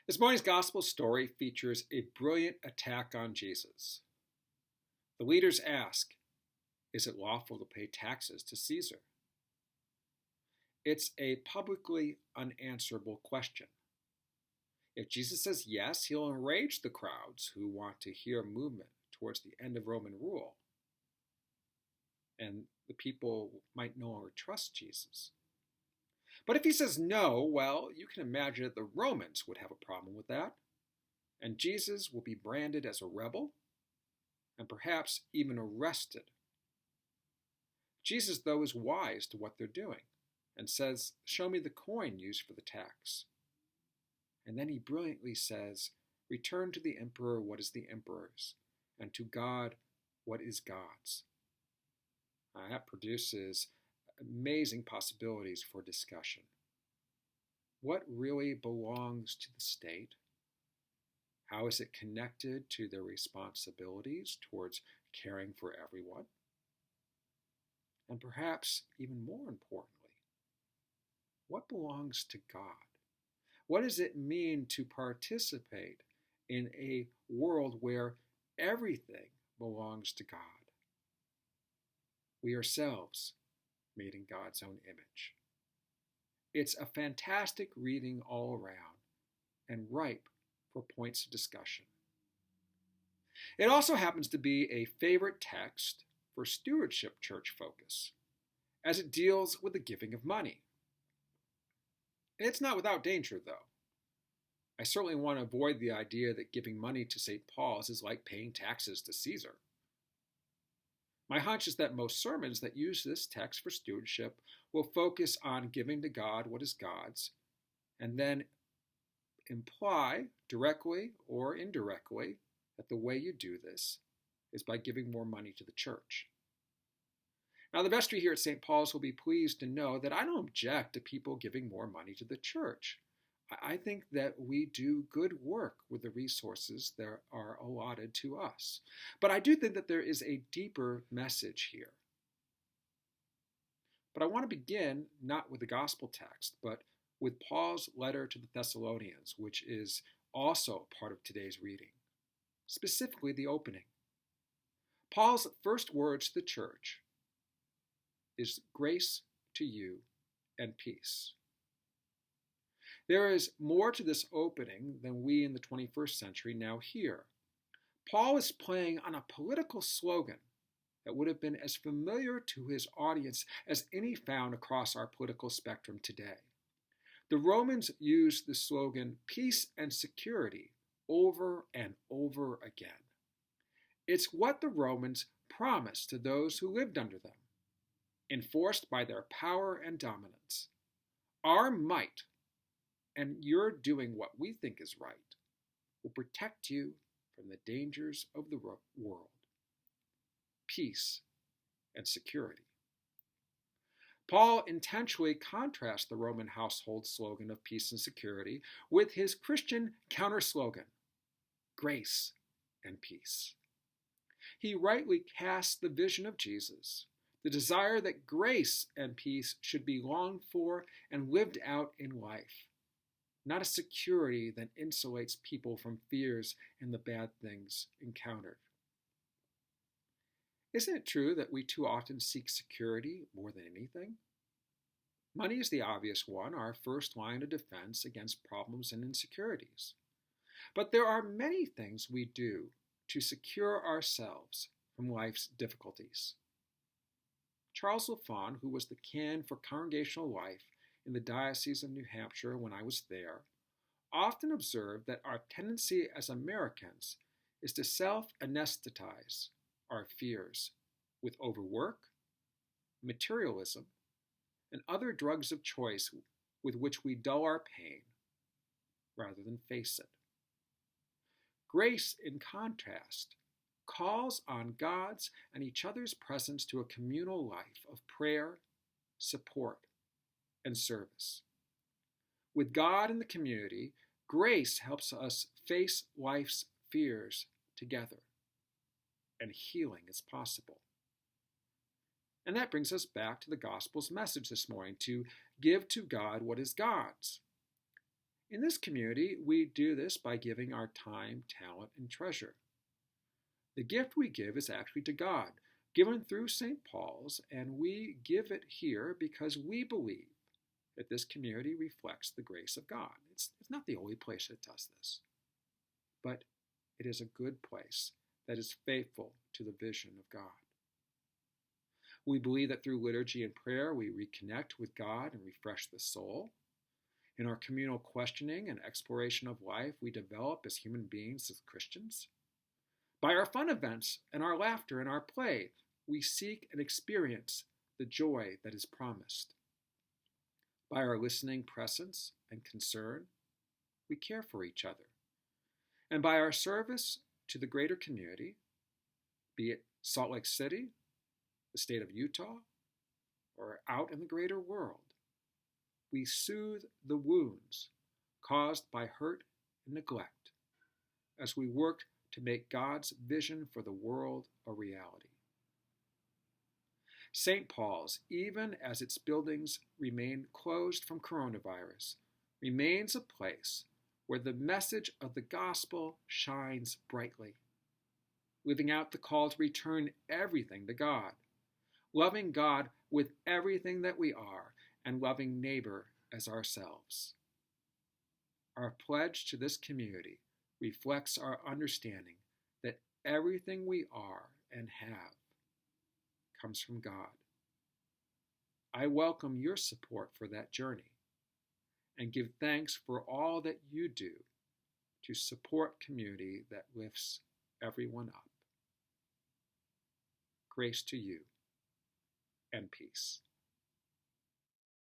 This morning's gospel story features a brilliant attack on Jesus. The leaders ask, is it lawful to pay taxes to Caesar? It's a publicly unanswerable question. If Jesus says yes, he'll enrage the crowds who want to hear movement towards the end of Roman rule. And the people might no longer trust Jesus. But if he says no, well, you can imagine that the Romans would have a problem with that. And Jesus will be branded as a rebel and perhaps even arrested. Jesus, though, is wise to what they're doing and says, show me the coin used for the tax. And then he brilliantly says, return to the emperor what is the emperor's, and to God what is God's. That produces amazing possibilities for discussion. What really belongs to the state? How is it connected to their responsibilities towards caring for everyone? And perhaps even more importantly, what belongs to God? What does it mean to participate in a world where everything belongs to God? We ourselves made in God's own image. It's a fantastic reading all around and ripe for points of discussion. It also happens to be a favorite text for stewardship church focus, as it deals with the giving of money. It's not without danger, though. I certainly want to avoid the idea that giving money to St. Paul's is like paying taxes to Caesar. My hunch is that most sermons that use this text for stewardship will focus on giving to God what is God's, and then imply, directly or indirectly, that the way you do this is by giving more money to the church. Now, the vestry here at St. Paul's will be pleased to know that I don't object to people giving more money to the church. I think that we do good work with the resources that are allotted to us. But I do think that there is a deeper message here. But I want to begin not with the gospel text, but with Paul's letter to the Thessalonians, which is also part of today's reading, specifically the opening. Paul's first words to the church is grace to you and peace. There is more to this opening than we in the 21st century now hear. Paul is playing on a political slogan that would have been as familiar to his audience as any found across our political spectrum today. The Romans used the slogan peace and security over and over again. It's what the Romans promised to those who lived under them, enforced by their power and dominance. Our might, and you're doing what we think is right, will protect you from the dangers of the world. Peace and security. Paul intentionally contrasts the Roman household slogan of peace and security with his Christian counter slogan, grace and peace. He rightly casts the vision of Jesus, the desire that grace and peace should be longed for and lived out in life, not a security that insulates people from fears and the bad things encountered. Isn't it true that we too often seek security more than anything? Money is the obvious one, our first line of defense against problems and insecurities. But there are many things we do to secure ourselves from life's difficulties. Charles Lafon, who was the canon for congregational life in the Diocese of New Hampshire when I was there, often observed that our tendency as Americans is to self-anesthetize our fears with overwork, materialism, and other drugs of choice with which we dull our pain rather than face it. Grace, in contrast, calls on God's and each other's presence to a communal life of prayer, support, and service. With God in the community, grace helps us face life's fears together, and healing is possible. And that brings us back to the gospel's message this morning, to give to God what is God's. In this community, we do this by giving our time, talent, and treasure. The gift we give is actually to God, given through St. Paul's, and we give it here because we believe that this community reflects the grace of God. It's not the only place that does this, but it is a good place that is faithful to the vision of God. We believe that through liturgy and prayer, we reconnect with God and refresh the soul. In our communal questioning and exploration of life, we develop as human beings, as Christians. By our fun events and our laughter and our play, we seek and experience the joy that is promised. By our listening presence and concern, we care for each other. And by our service to the greater community, be it Salt Lake City, the state of Utah, or out in the greater world, we soothe the wounds caused by hurt and neglect as we work to make God's vision for the world a reality. St. Paul's, even as its buildings remain closed from coronavirus, remains a place where the message of the gospel shines brightly, living out the call to return everything to God, loving God with everything that we are, and loving neighbor as ourselves. Our pledge to this community reflects our understanding that everything we are and have comes from God. I welcome your support for that journey and give thanks for all that you do to support community that lifts everyone up. Grace to you and peace.